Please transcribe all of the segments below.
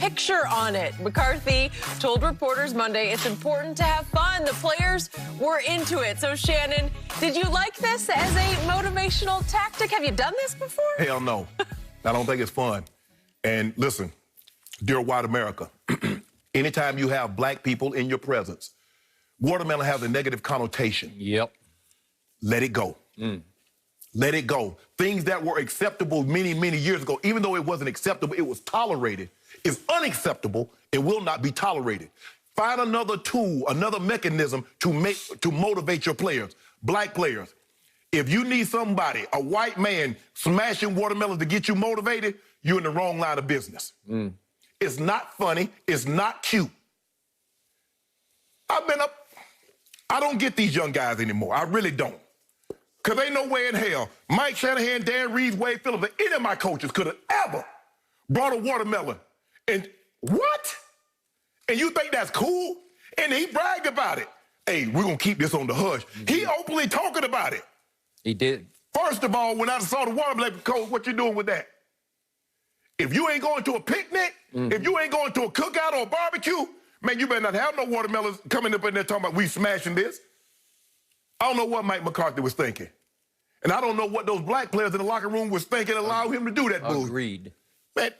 picture on it. McCarthy told reporters Monday it's important to have fun. The players were into it. So, Shannon, did you like this as a motivational tactic? Have you done this before? Hell no. I don't think it's fun. And listen, dear white America, anytime you have black people in your presence, watermelon has a negative connotation. Yep. Let it go. Let it go. Things that were acceptable many, many years ago, even though it wasn't acceptable, it was tolerated, is unacceptable. It will not be tolerated. Find another tool, another mechanism to motivate your players, black players. If you need somebody, a white man, smashing watermelons to get you motivated, you're in the wrong line of business. It's not funny. It's not cute. I don't get these young guys anymore. I really don't. Because ain't no way in hell Mike Shanahan, Dan Reeves, Wade Phillips, or any of my coaches could have ever brought a watermelon. And what? And you think that's cool? And he bragged about it. Hey, we're going to keep this on the hush. He openly talking about it. He did. First of all, when I saw the watermelon, coach, what you doing with that? If you ain't going to a picnic, if you ain't going to a cookout or a barbecue, man, you better not have no watermelons coming up in there talking about we smashing this. I don't know what Mike McCarthy was thinking. And I don't know what those black players in the locker room was thinking allow him to do that bull. Agreed. Man.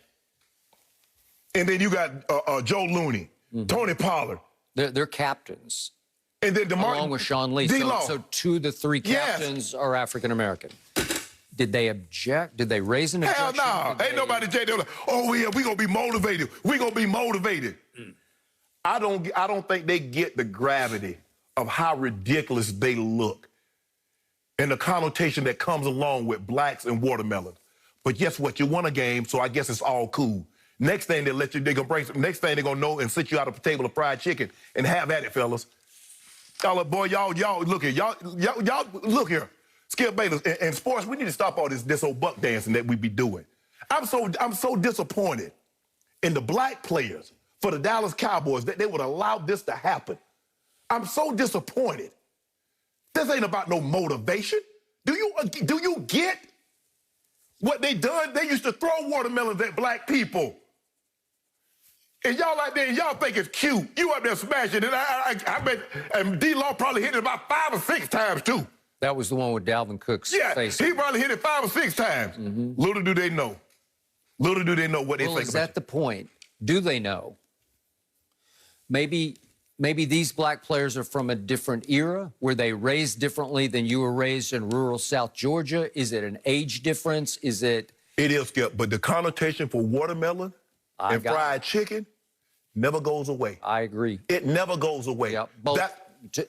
And then you got Joe Looney, Tony Pollard. They're captains. And then along with Sean Lee. So 2 of the 3 captains are African-American. Did they object? Did they raise an objection? Hell no. Ain't nobody object. They're like, oh, yeah, we're going to be motivated. We're going to be motivated. I don't think they get the gravity of how ridiculous they look and the connotation that comes along with blacks and watermelon. But guess what? You won a game, so I guess it's all cool. Next thing they're gonna bring some, next thing they're gonna know and sit you out of a table of fried chicken and have at it, fellas. Y'all, boy, y'all look here. Y'all look here. Skip Bayless, in sports, we need to stop all this old buck dancing that we be doing. I'm so disappointed in the black players for the Dallas Cowboys that they would allow this to happen. I'm so disappointed. This ain't about no motivation. Do you get what they done? They used to throw watermelons at black people. And y'all out there, y'all think it's cute. You up there smashing it. I bet and D-Law probably hit it about 5 or 6 times, too. That was the one with Dalvin Cook's face. He probably hit it 5 or 6 times. Little do they know. Little do they know what they think about. Is that the point? Do they know? Maybe these black players are from a different era. Were they raised differently than you were raised in rural South Georgia? Is it an age difference? Is it? It is, Skip. But the connotation for watermelon and fried chicken never goes away. I agree. It never goes away. Yep.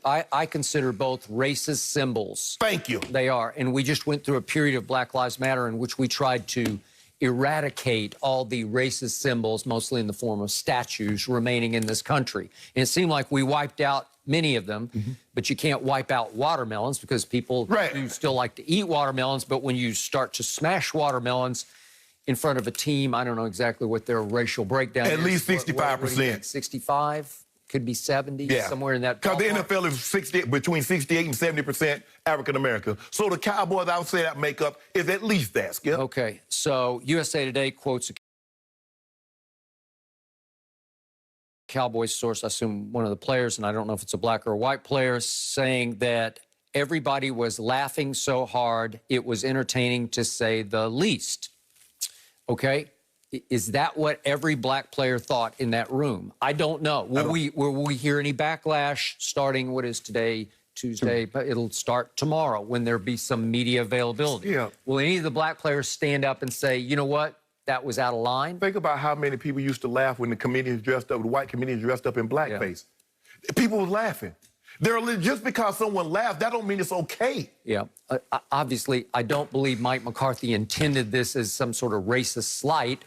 I consider both racist symbols. Thank you. They are. And we just went through a period of Black Lives Matter in which we tried to eradicate all the racist symbols, mostly in the form of statues, remaining in this country. And it seemed like we wiped out many of them, but you can't wipe out watermelons because people do still like to eat watermelons. But when you start to smash watermelons in front of a team, I don't know exactly what their racial breakdown is. At least 65%. 65? Could be 70, somewhere in that ballpark. Because the NFL is between 68 and 70% African-American. So the Cowboys, I would say that makeup is at least that, Skip. Okay, so USA Today quotes a Cowboys source, I assume one of the players, and I don't know if it's a black or a white player, saying that everybody was laughing so hard, it was entertaining to say the least. Okay? Is that what every black player thought in that room? I don't know. Will we hear any backlash starting, what is today, Tuesday? It'll start tomorrow when there be some media availability. Yeah. Will any of the black players stand up and say, you know what, that was out of line? Think about how many people used to laugh when the comedians dressed up, the white comedians dressed up in blackface. People was laughing. Just because someone laughed, that don't mean it's okay. Yeah. Obviously, I don't believe Mike McCarthy intended this as some sort of racist slight.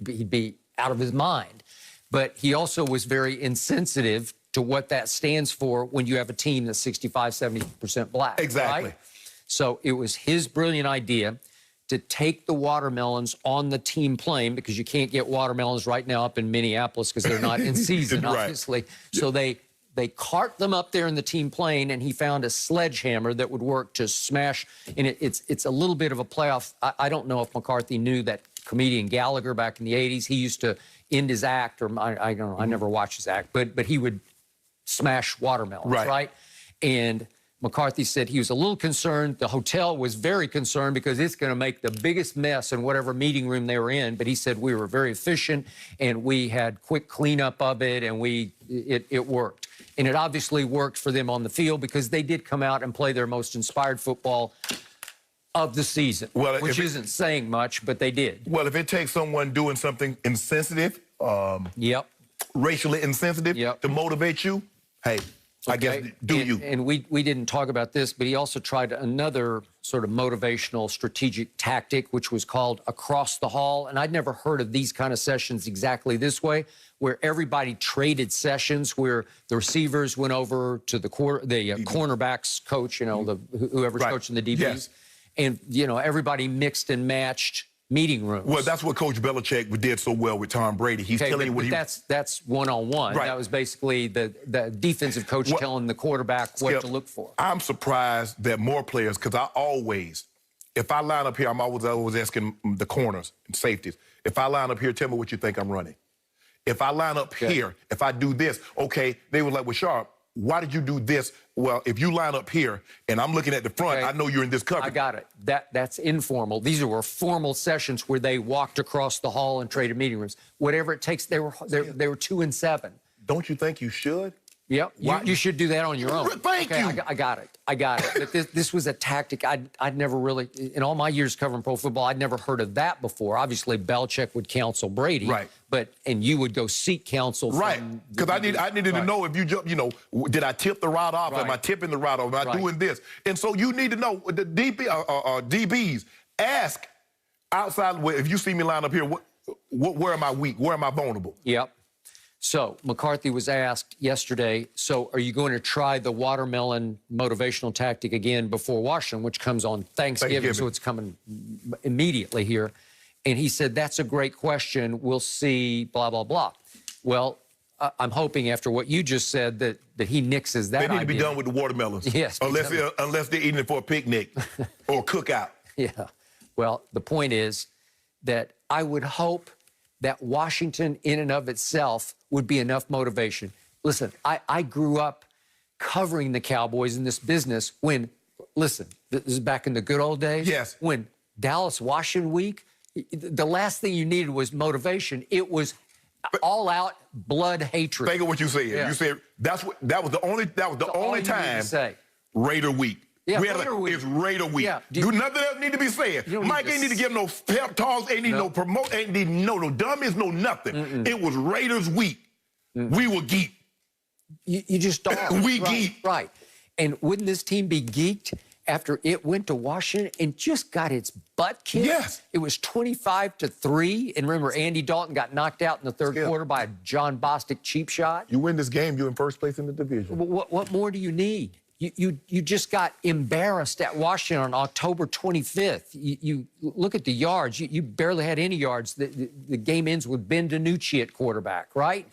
He'd be out of his mind. But he also was very insensitive to what that stands for when you have a team that's 65, 70% black. Exactly. Right? So it was his brilliant idea to take the watermelons on the team plane, because you can't get watermelons right now up in Minneapolis because they're not in season, obviously. So they cart them up there in the team plane, and he found a sledgehammer that would work to smash. And it's a little bit of a playoff. I don't know if McCarthy knew that comedian Gallagher back in the 80s, he used to end his act, or I don't know, I never watched his act, but he would smash watermelons, right? And McCarthy said he was a little concerned. The hotel was very concerned because it's going to make the biggest mess in whatever meeting room they were in. But he said we were very efficient and we had quick cleanup of it, and it worked. And it obviously worked for them on the field because they did come out and play their most inspired football of the season, which isn't saying much, but they did. Well, if it takes someone doing something insensitive, racially insensitive to motivate you, hey, I guess, you. And we didn't talk about this, but he also tried another sort of motivational strategic tactic, which was called across the hall. And I'd never heard of these kind of sessions exactly this way, where everybody traded sessions, where the receivers went over to the cornerbacks coach, you know, whoever's coaching the DBs. Yes. And, you know, everybody mixed and matched meeting rooms. Well, that's what Coach Belichick did so well with Tom Brady. He's telling you what that's one-on-one. That was basically the defensive coach telling the quarterback what to look for. I'm surprised that more players, because I always, if I line up here, I'm always asking the corners and safeties, if I line up here, tell me what you think I'm running. If I line up here, if I do this, okay, they were like, well, Sharp, why did you do this? Well, if you line up here and I'm looking at the front, I know you're in this coverage. I got it. That's informal. These were formal sessions where they walked across the hall and traded meeting rooms. Whatever it takes, they were 2 and 7. Don't you think you should? Yep. You should do that on your own. Thank you. I got it. But this was a tactic I'd never really, in all my years covering pro football, I'd never heard of that before. Obviously, Belichick would counsel Brady. Right. And you would go seek counsel. Right. Because I needed to know if you jump, you know, did I tip the route off? Am I tipping the route off? Am I doing this? And so you need to know, the DBs, ask outside, if you see me line up here, where am I weak? Where am I vulnerable? Yep. So McCarthy was asked yesterday, so are you going to try the watermelon motivational tactic again before Washington, which comes on Thanksgiving, so it's coming immediately here. And he said, that's a great question. We'll see, blah, blah, blah. Well, I'm hoping after what you just said that he nixes that idea. They need to be done with the watermelons. Yes. Unless they're eating it for a picnic or a cookout. Yeah. Well, the point is that I would hope that Washington in and of itself would be enough motivation. Listen, I grew up covering the Cowboys in this business when, listen, this is back in the good old days. Yes. When Dallas, Washington week, the last thing you needed was motivation. It was all out blood hatred. Think of what you said. Yeah. You said that was the only time Raider week. Yeah, Raider week. It's Raider week. Yeah. Do nothing else need to be said. Mike ain't need to give no pep talks, ain't need no promote, ain't need no dummies, no nothing. It was Raiders week. We were geeked. You just are. We geeked. Right. And wouldn't this team be geeked after it went to Washington and just got its butt kicked? Yes. It was 25-3. And remember, Andy Dalton got knocked out in the third quarter by a John Bostic cheap shot. You win this game, you're in first place in the division. What more do you need? You just got embarrassed at Washington on October 25th. You look at the yards. You barely had any yards. The game ends with Ben DiNucci at quarterback, right?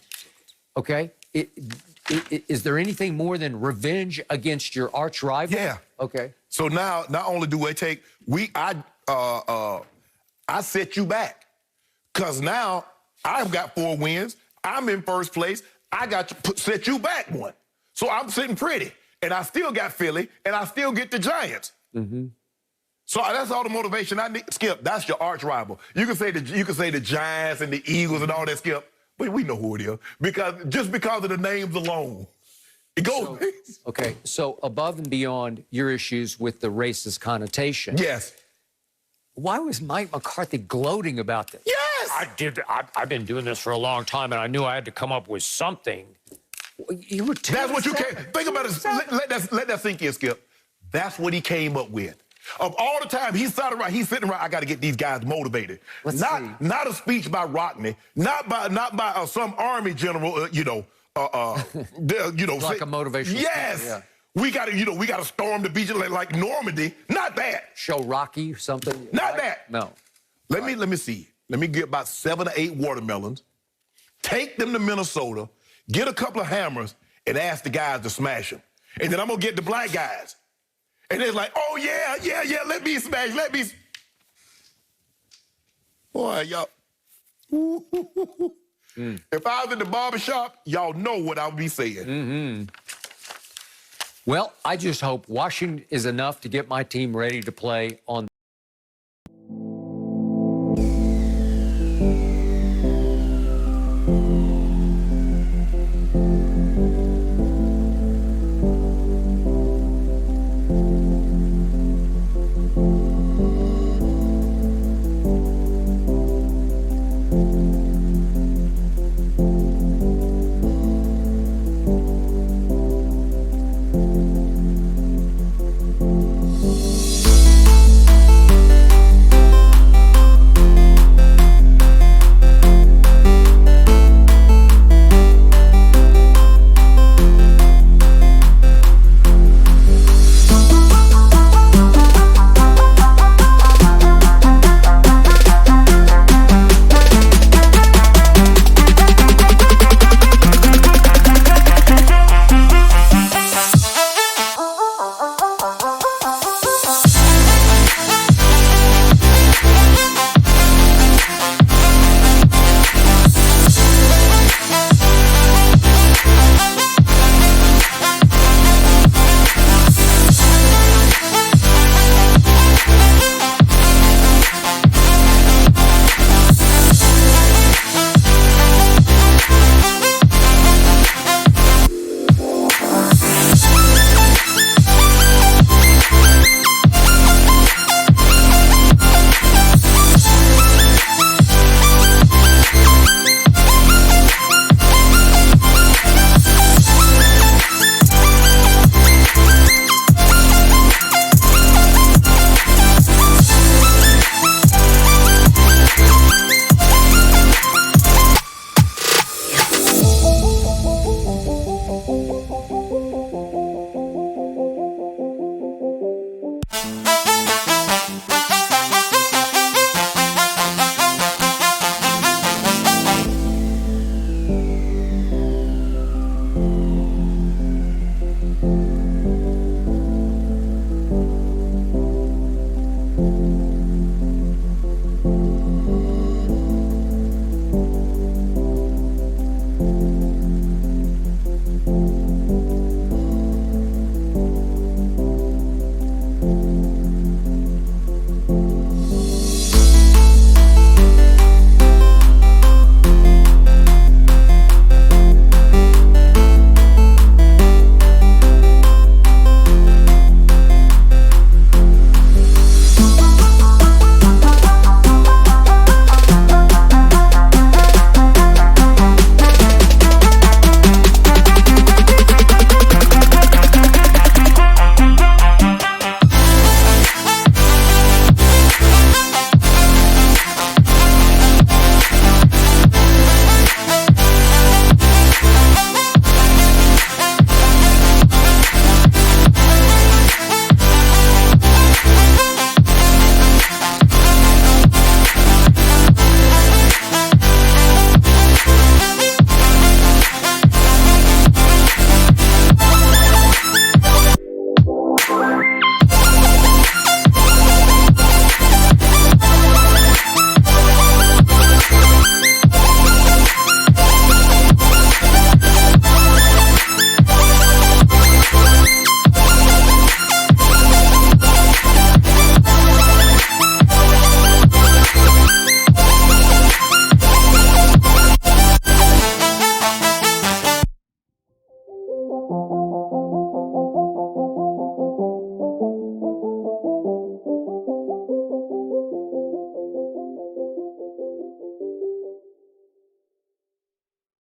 Okay. Is there anything more than revenge against your arch rival? Yeah. Okay. So now, not only do I take, I set you back. Because now I've got 4 wins. I'm in first place. I got to set you back 1. So I'm sitting pretty. And I still got Philly, and I still get the Giants. So that's all the motivation I need. Skip, that's your arch rival. You can say the Giants and the Eagles and all that, Skip, but we know who it is because of the names alone. It goes. Okay, so above and beyond your issues with the racist connotation. Yes. Why was Mike McCarthy gloating about this? Yes. I've been doing this for a long time, and I knew I had to come up with something. You were That's what you came. Think about it. Let that sink in, Skip. That's what he came up with. Of all the time he's sitting around. I got to get these guys motivated. Not a speech by Rockney. Not by some army general. like a motivational. Yes. Speaker, yeah. We got to storm the beach like Normandy. Not that. Show Rocky or something. Not that. No. Let me see. Let me get about 7 or 8 watermelons. Take them to Minnesota. Get a couple of hammers and ask the guys to smash them. And then I'm going to get the black guys. And they're like, oh, yeah, let me smash, Boy, y'all. If I was at the barbershop, y'all know what I would be saying. Well, I just hope Washington is enough to get my team ready to play on